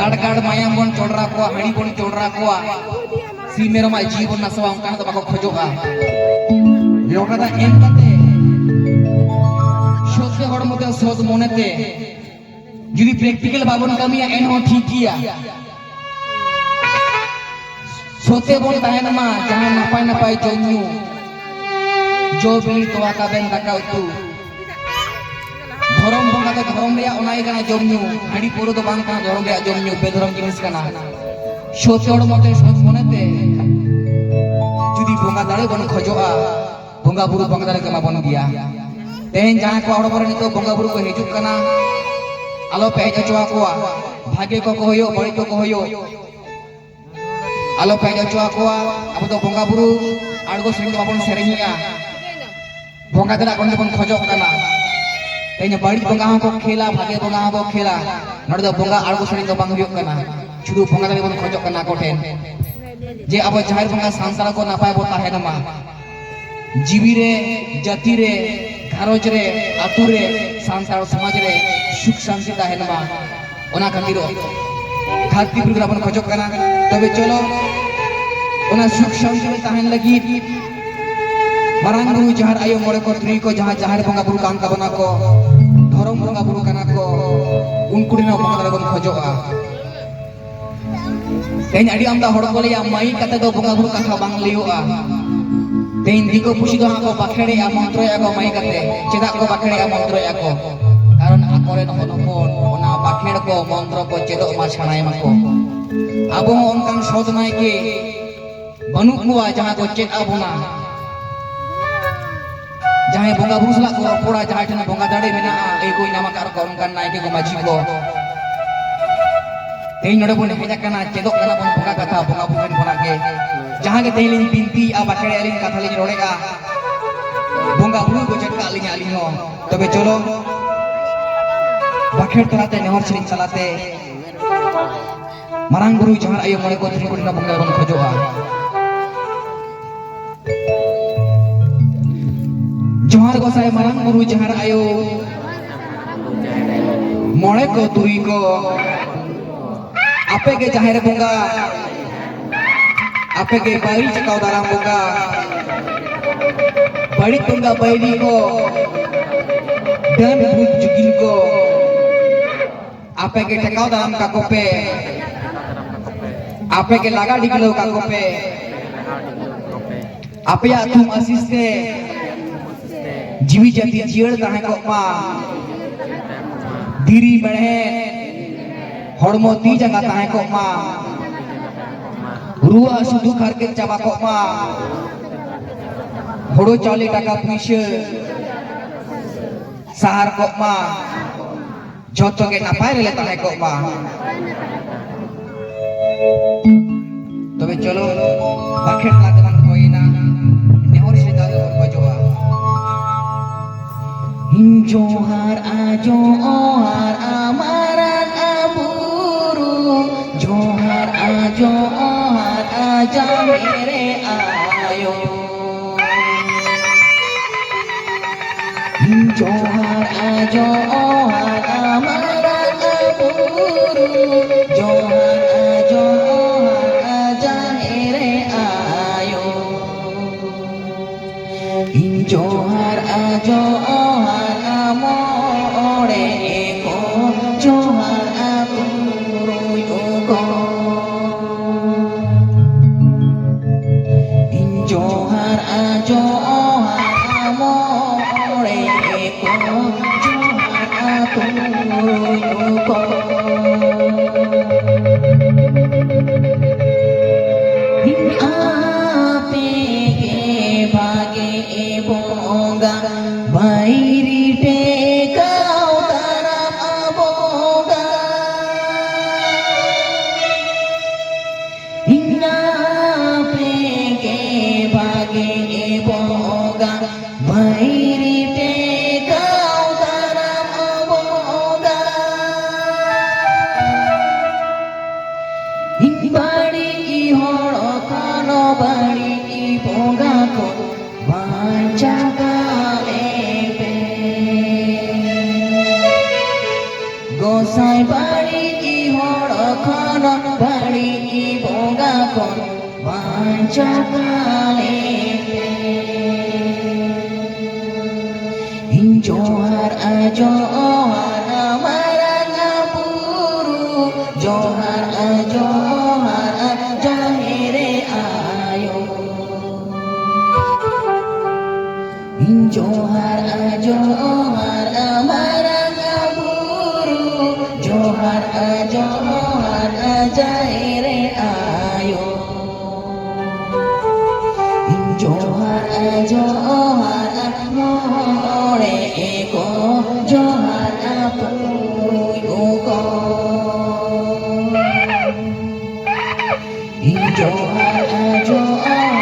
गाड़ गाड़ मायाम बन चोड़रा को हड़ी बन चोड़रा को सीमेरमा जीवन नसवा उनका तो बाको खोजोगा योगा एम कते सोचे हड़ मते सोच मोनेते जुदी प्रैक्टिकल बाबन कमिया एन हो ठीक किया सोते बोल ताहेन मा जहां नपाय नपाय जोन्यू जो बिली तोवा का बेन दाका उतु धरम बंगा तो धरम रिया ओनाई कना जोन्यू हड़ी पुरो तो बांग कना धरम रिया जोन्यू बेधरम जिनिस कना सोते हड़ मते सोच मोनेते जुदी बंगा दाड़े बन खोजोआ बंगा बुरु बंगा दाड़े के मा बन दिया तेन जहां को हड़ बरन तो बंगा बुरु को हिजुक कना आलो पे चोआ को भागे को होयो बड़ी को होयो आलो पे चोआ को अब तो बंगा बुरु आड़गो सेरिंग तो बाबन सेरिंगिया बंगा दरा कोन बन खोजो कना तेन बड़ी बंगा को खेला भागे बंगा को खेला नड दो बंगा आड़गो सेरिंग तो बांग हुयो कना छुडू बंगा दरा बन खोजो कना कोठेन जे अब जाहिर बंगा सांसार को नापाय बोता है नमा जीवी रे जाति रे घारोज रे आतु रे सांसार समाज रे सुख शांति ताहेन मा ओना खातिर खाती पुरगरा बन खोजो कना तबे चलो ओना सुख शांति में ताहेन लगी मारांग बुरु जहार आयो मोड़े को त्रि को जहां जहार बंगा बुरु कान का बना को धरम बंगा बुरु कना को उनको दिना बंगा बन खोजोआ तेन अडी आमदा हड़ को लिया माई कते दो बंगा बुरु कथा बांग लियोआ तेन दिको पुसी दो को बाखेड़े आ मंत्र या को माई कते चेदा को बाखेड़े आ मंत्र या को कारण आकोरे नहनपन ओना बाखेड़ को मंत्र को चेदो मा छानाय मको आबो ओनकान सदनाय के बनु कुआ जहां को चेद आबोना जहां बंगा बुरु सला को रपोड़ा जहां ठन बंगा दाड़े मेना ए कोई नामा कार को ओनकान नाय के को माजी को तेन नडे बन हेजा कना चेदो कना बन बंगा कथा बंगा बुरु बना के जहां के तेलिन बिनती आ बाखेड़े अलिन कथा लिन रोड़ेगा बंगा बुरु को चटका अलिन अलिन हो तबे चलो बाखेड़ तलाते नेहर सेरिंग चलाते मारांग बुरु जहां आयो मोड़े को त्रि कोटिना बंगा बन खोजोआ जोहार गोसाई मारांग बुरु जहां आयो मोड़े को तुरी को आपे के जाहिर बंगा आपे के बारी चकाव दाराम बंगा बड़ी बंगा बैरी को डन भूत जुगिल को आपे के टकाव दाराम का कोपे आपे के लागा डिगलो का कोपे आपे या तुम असिस्ते जीवी जाति जियड़ ताहे को मा धीरी बढ़े हड़मो ती जगह ताहे को मा रुआ सुदु खर के चाबा को मा हड़ो चाले टाका पुइसे सहार को मा जोतो के नापाय रे ताहे को मा तबे चलो बाखेड़ लाते बन कोइना नेहर से दादो बजोआ जोहार आ जोहार आमारान आबुरु जोहार आ जोहार आजा मेरे आयो जोहार आ जोहार आमारान आबुरु जोहार आ जोहार आजा मेरे आयो जोहार आ जोहार मोड़े को जोहार आ बुरु को जोहार आ जोहार मोड़े को जोहार आ बुरु को आपे के भागे बोंगा भाईरी टेकाव ताराम आबोगा आपे के भागे बोंगा भाईरी टेकाव ताराम आबोगा बाड़ी हड़ो कानो बाड़ी बोंगा को बांचा गोसाई बाड़ी की हड़ bari bonga kon bancakale Johar ajohar marangapuru Johar ajohar jahire ayo Johar ajohar marangapuru Johar ajohar jahire ayo Johar ajohar more eko Johar apuko Johar ajohar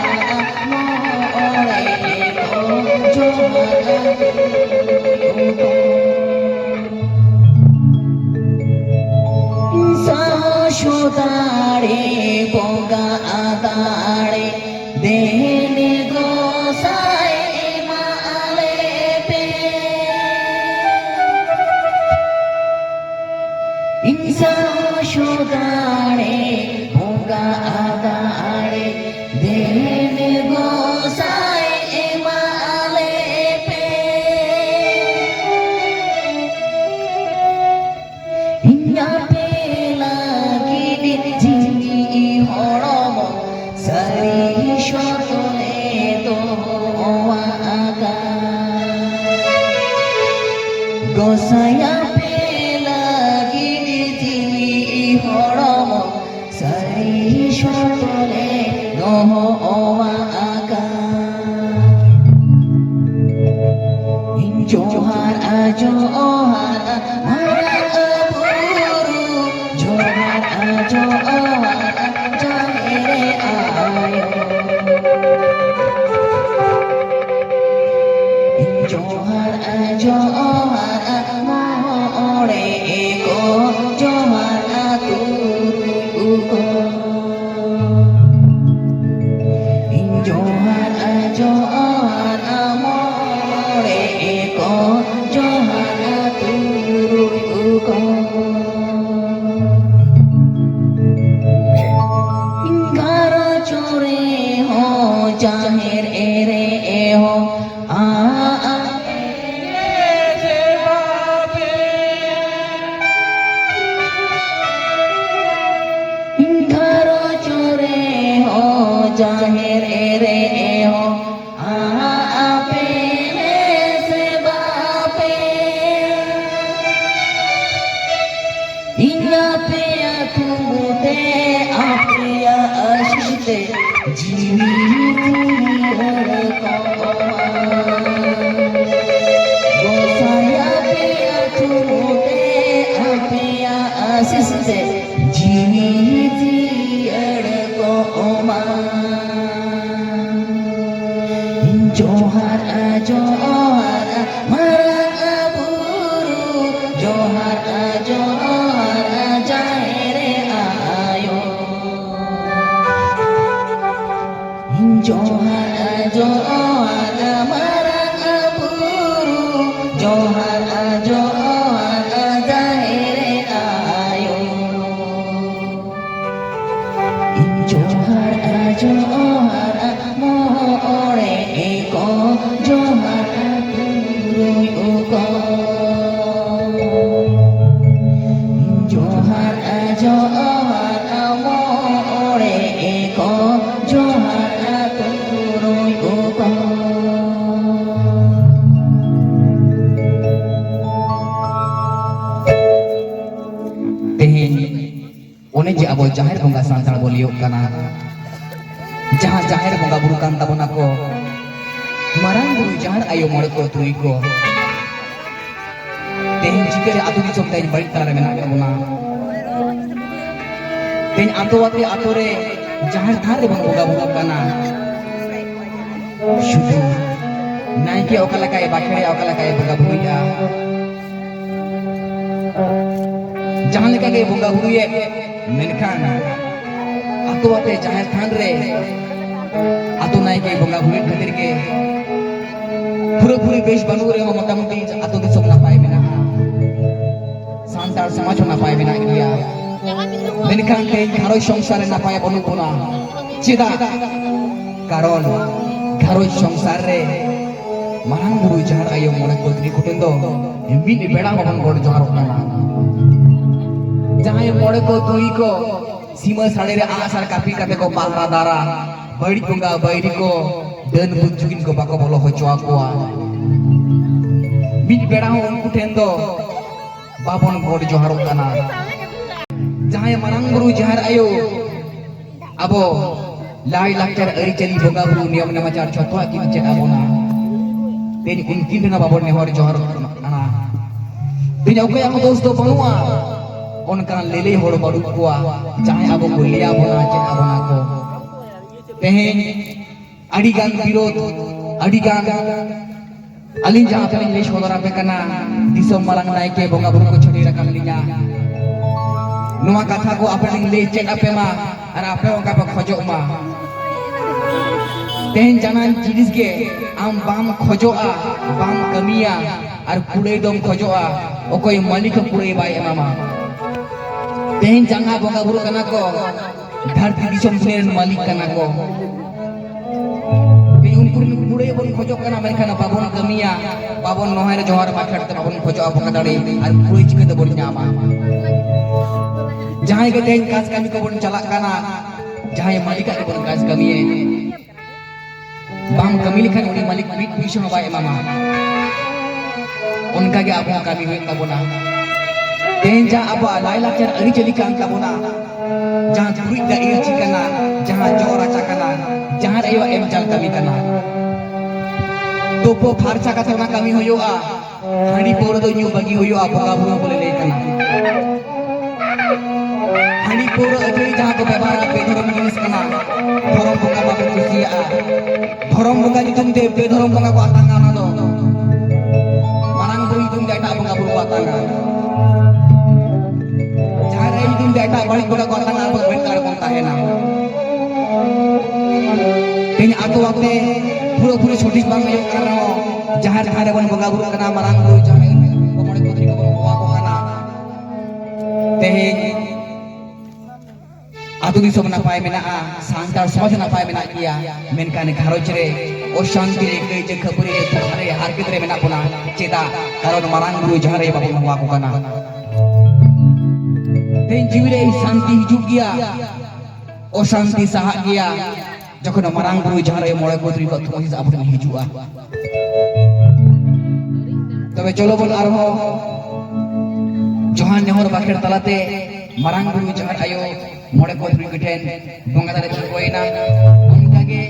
more eko Johar apuko Sashotare boga adare dene gosai male pe Sashotare boga adare dene gosai male pe Inya pe lagi jini horomo sari shotone to aga gosaya pe lagi jini horomo sari shotone to aga Johar ajohar marangapuru Johar ajohar jahire ayo Johar ajohar more eko Johar aturuko Johar ajohar more eko Johar aturuko Garo chore ho jahir ere ho Garo chore ho jahir ere ho ape se bape Inya pe atumute apriya ashite jini Gosaya pe atumute apriya ashite jini Johar ajohar marangapuru Johar ajohar jahire ayo Johar ajohar marangapuru Johar ajohar jahire ayo Johar ajohar more eko Johar aturuko Johar ajohar more eko Johar aturuko Teheni one je abo jahir bonga santal boliyok kana Jaha jahir bonga buru kan tabona ko marang buru jahar ayo mole ko turuy ko Teheni jikere atu disam tai balik tara menak kabuna Teheni atu wati atore jahar thare bonga bonga kana Shudu naike okala kai bakhere okala kai bonga buruya Jahan leka ge bonga buruye menkan atu wate jahar than re atu naike bonga buri khatir ke pura puri besh banu re motamuti atu disam napai mena santar samaj napai mena dia menkan teh gharoj সংসার re napay bonu bona cheda karon gharoj সংসার re marang buru jahar ayo mone kodri kuten do min beda babon god johar kana jahay mone ko tui ko sima sade re asar kapi kate ko pahra dara bairi bunga bairi ko dan bunjukin ko bako bolo hocho akwa min beda unku tendo babon god johar kana jahay marang buru jahar ayo abo lai lakcar ari cari bunga buru niyam namacar chotwa ki cek abona Teni unkin dengan babon nehor johar ana. Teni aku yang dosto banua. On kan lele hor baru kuah. Jangan abo kuliah bona cek abona ko. Tehen adigan birod adigan alin jangan kalian lesh hodora pekana disom malang naik ke bonga buru ko choti rakam linya. Nuwa katha ko apa yang le cek apa ma ara apa yang kapa khojok ma. Tehen janan jinis ke am bam khojoa bam kamia ar kulei dom khojoa okoi malik kulei bai mama tehen janga bonga buru kana ko dharti disom dunia malik kana ko te unkur kulei bon khojok kana menkana babon kamia babon nohare johar makhar te babon khojoa bonga dare ar kulei chike te bon nyama jahai ke tehen kas kami ko bon chalak kana jahai malik ke bon kas kami bang kami likan uni malik bit bisa ngabai mama उनका के आपको कमी हुई तबुना तेंजा अब लाइ लाचर अरी चली कान तबुना जहाँ गुरी दाई चिकना जहाँ जोरा चकना जहाँ रेव एम चल कमी कना तो पो फारचा का थोड़ा कमी हुई आ हनी पोर दो न्यू बगी हुई आ बगा बुआ बोले ले कना हनी पोर अजय जहाँ को व्यवहार बेधर्म जिनिस कना धर्म बगा बाबू कुसिया धर्म बगा जितुम दे बेधर्म बगा को आतंगा ना दो itu data apa nggak berubah tangan cara itu data balik pada kota nggak berbentar kota enak ini aku waktu pura-pura sotis bang ayo karena jahat ada pun bangga buru kena marang buru jahat komode putri komode aku kana teh atu di somna pai mena santar samaj na pai mena kia menkan gharoj re o shanti re ke je khabure tuhare har kitre mena puna ceta karon marang buru jahare babon aku kana ten jiwire shanti hijub gia o shanti saha gia jokhon marang buru jahare mole putri ko tumis abun hijua tobe cholo bon arho johan nehor bakher talate marang buru jahar ayo mole putri keten bonga dare koina onka ge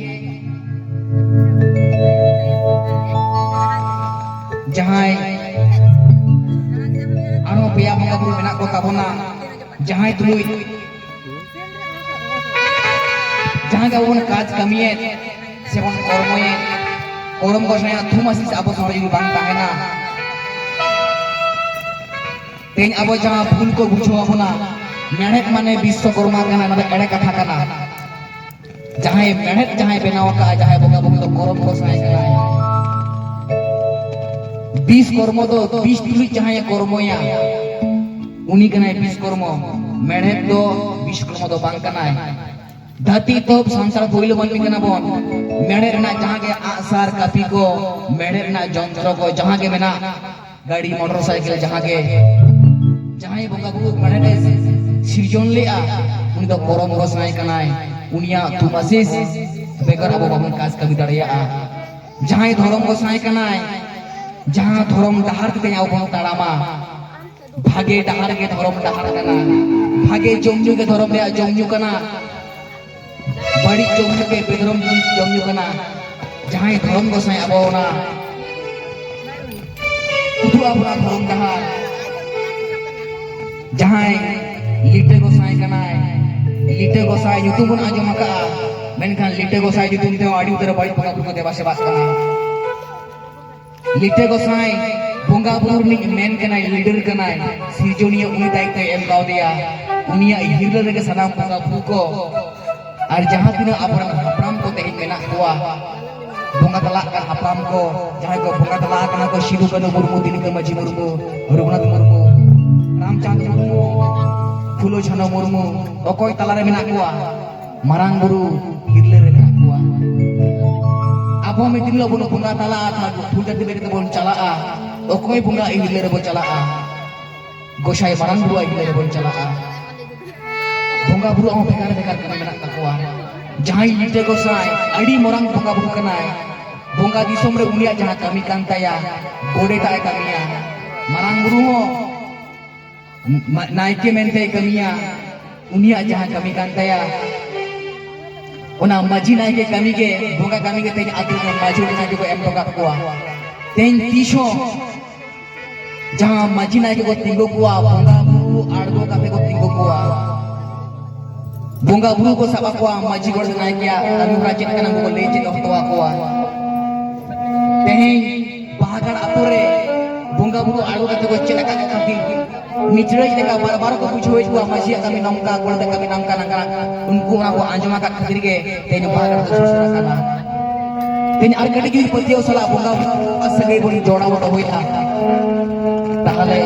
jahai aro pia bonga buru menak ko tabona jahai tului jahai ga on kaj kamiye sebon kormoye korom ko saya thumasis abo sampai bang tahena ten abo jaha phul ko bucho abona मेहनत माने Vishwakarma kana na ere katha kana jahai mehnat jahai benaw ka jahai boga boga to korom ko sai kana Vishwakarma तो 20 तुली jahai kormoya uni kana Vishwakarma mehnat to Vishwakarma to bang kana dhati to sansar boil manmi kana bon mehnat na jaha ke asar kapi ko mehnat na jontro ko jaha ke mena gadi motorcycle jaha ke jahai boga boga mehnat sirjon lea uni do korom rosnai kanai unia tumasis begar abo babon kas kami daria jahai dhorom rosnai kanai jaha dhorom dahar te nya obon tarama bhage dahar ke dhorom dahar kana bhage jomju ke dhorom le jomju kana badi jomju ke bedrom jomju kana jahai dhorom rosnai abo na udu abona dhorom dahar jahai lite gosai kanai lite gosai nyutum pun ajom ka menkan lite gosai nyutum te adi utar bari bonga buru deba sebas kana lite gosai bonga buru ni men kanai leader kanai sirjoniya uni daitwa em kau dia unia hirla rege sanam bonga buru ko ar jaha tina apuran hapram ko tehin menak kuwa bonga telak kan hapram ko jaha ko bonga telak kana ko Sidu Kanu Murmu Tini Maji Murmu Raghunath Murmu Ramchandra Murmu फुलो छानो मुर्मू ओकोय तलारे मेना कुआ मारांग बुरु हिरले रे मेना कुआ आबो meeting लो बुनो बुंगा तला था फुल जति बेके बोन चला ओकोय बुंगा हिरले रे बो चला गोसाई मारांग बुरु हिरले रे बोन चला बुंगा बुरु आम बेकार बेकार कने मेना तकुआ जहां इटे गोसाई अड़ी मोरांग बुंगा बुरु कनाय बुंगा दिसोम रे उनिया जहां कमी कान ताया गोडे ताय कमिया मारांग बुरु हो नायके मेनते कमिया उनिया जहां कमी कान ताया ओना माजी नायके कमी के बुंगा कमी के तेन आदि में माजी ना जो एम टोका कुआ तेन तीसो जहां माजी नायके को तिंगो कुआ बुंगा बुरु आड़गो काफे को तिंगो कुआ बुंगा बुरु को साबा कुआ माजी गोड़ नायके कमी प्राचीन कना को ले चेक हतवा कुआ तेन बाहर आपुरे बुंगा बुरु आड़गो काफे को चेक का खातिर मिचड़े लेका बार-बार को पूछो हुआ माजी कमी नमका गोड़ कमी नमका नंगा उनको ना को आंजमा का खातिर के तेन बाहर को सुसरा कना तेन आर कटी की पतियो सला बुंगा असगे बोली जोड़ा वड़ा होइला ताहले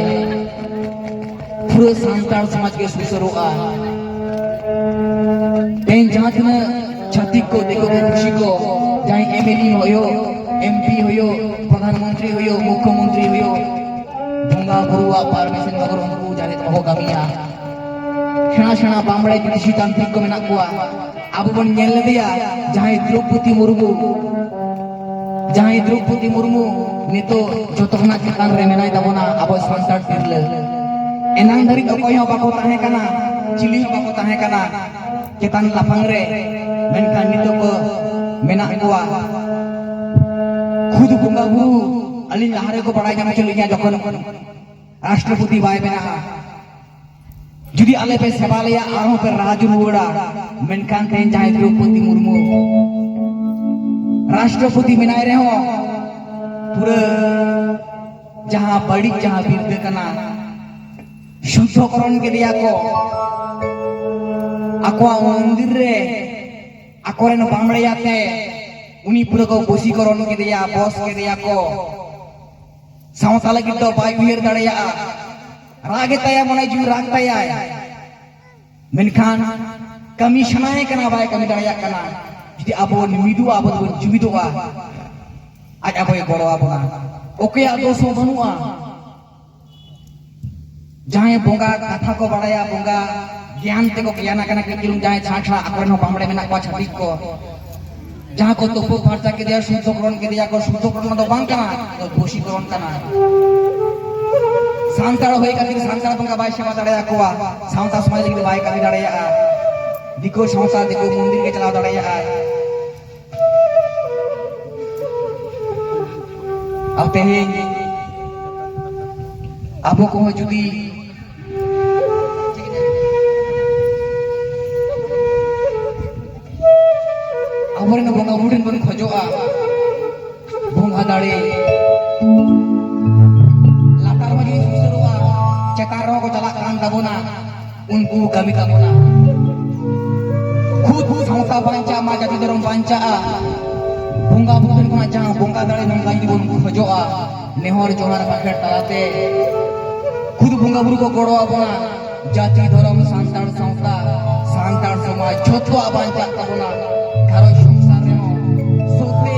पूरे सांतार समाज के सुसरुआ तेन जहां तना छाती को देखो खुशी को जहां एमएलए होयो एमपी होयो प्रधानमंत्री होयो मुख्यमंत्री होयो बुंगा बुरुआ परमिशन मगर उनको जाने तो हो कमिया छना छना बामड़े कृषि तांत्रिक को मेना कुआ अब बन नेल दिया जहां द्रौपदी मुर्मू नितो जोतोना केतान रे मेनाय ताबोना अब सांतार तिरले एनांग धरि अकोय हो बाको ताहे कना चिली हो बाको ताहे कना केतान लाफांग रे मेनखान नितो को मेना कुआ खुद बुंगा बुरु अली लहारे को बड़ा जाम चलिया जखन राष्ट्रपति बाय बेना जुदी आले पे सेवालया आरो पे राज रुड़ा मेनखान तेन जाय द्रौपदी मुर्मू राष्ट्रपति बनाए रहे हो पूरे जहां बड़ी जहां बिरदे कना शुद्धकरण के दिया को आकोआ मंदिर रे आकोरेन बामड़े आते उनी पूरे को बसीकरण के दिया बॉस के दिया को सावता लगी तो बाय उहिर दड़या रागे तया मने जु राग तया मेनखान कमिशनाय कना बाय कमी दड़या कना जदि आबो निमिदु आबो जुबिदुआ आज आबो गड़ो आबोना ओके दोषो बनुआ जहां बोंगा कथा को बड़ाया बोंगा ज्ञान ते को ज्ञान कना के किलुम जहां छाछा आकोरन बामड़े मेना को छातिक को जहां को तो फरचा के दिया शुद्धकरण के दिया को शुद्धकरण तो बांग कना तो दोषीकरण कना सांतार होय खातिर सांतार बंगा बाय सेवा दड़या कोआ सावता समाज के बाय कमी दड़या दिको संसार दिको मंदिर के चलाव दड़या अब तेहे आबो को जुदी अबोरेन बोंगा बुड़िन बन खोजोआ बोंगा दाड़े लातार मजी सुसरुआ चेतारो को चला कान ताबोना उनको कमी ताबोना खुद सावता बांचा मा जाति धर्म बांचा बोंगा बुड़िन को जहां बोंगा दाड़े नंगा जी बन खोजोआ नेहर जोहार बाखेर ताते खुद बोंगा बुरु को गोड़ो आबोना जाति धर्म सांतार सावता सांतार समाज छोटो बांचा ताबोना घरो संसार रे सोते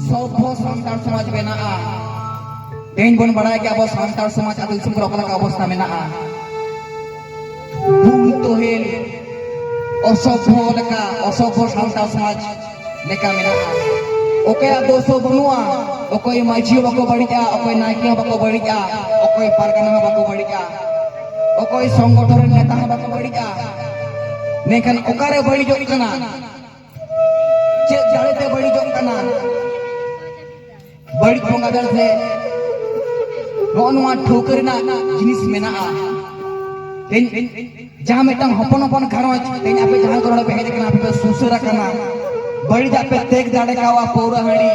सब सांतार समाज बेना तेन बन बड़ा के अब सांतार समाज आदिल सुपर ओकला का अवस्था मेना भूल तो हेल असभ्य सांतार समाज लेका मेना ओके दोषो बनुआ ओकोय माइजी बको बड़िया ओकोय नायके बको बड़िया ओकोय पारगना बको बड़िया ओकोय संगठन नेता बको बड़िया नेकन ओकारे बड़ी जोई कना चे जाड़ेते बड़ी जोई कना बड़ी बोंगा दर से नोनुआ ठोकर ना जिनिस मेना तेन जहां मेटम हपन हपन घरवा तेन आपे जहां करोड़ पे हेज कना आपे सुसरा कना बड़ी जापे तेग दाड़े कावा पौरा हड़ी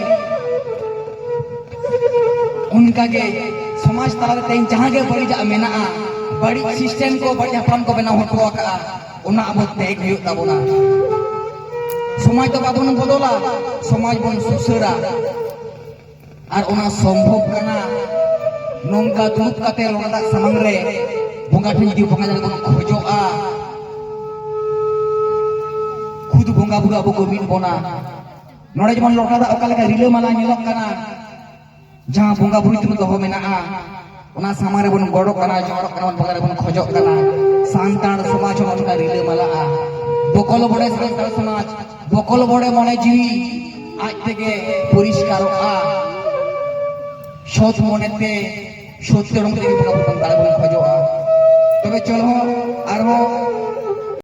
उनका के समाज तला तेन जहां के बड़ी जा मेना बड़ी सिस्टम को बड़ी हपन को बना होटवा का उना अब तेग हुई ताबोना समाज तो बाबन बदला समाज बन सुसरा और उना संभव कना nongka dudup kate lona dak samang re bonga thin judi bonga jale bon khojoa khudu bonga buru abo ko min bona nore jemon lota dak oka leka rila mala nyelok kana jaha bonga buru itu doho menaa ona samare bon godok kana jorok kana bonga bon khojok kana santar samaj onka rila mala bokol bode santar samaj bokol bode mone jiwi আজ থেকে পরিষ্কারতা সৎ মনেতে সত্যের মধ্যে তারা খোঁজোয়া তবে চলো আর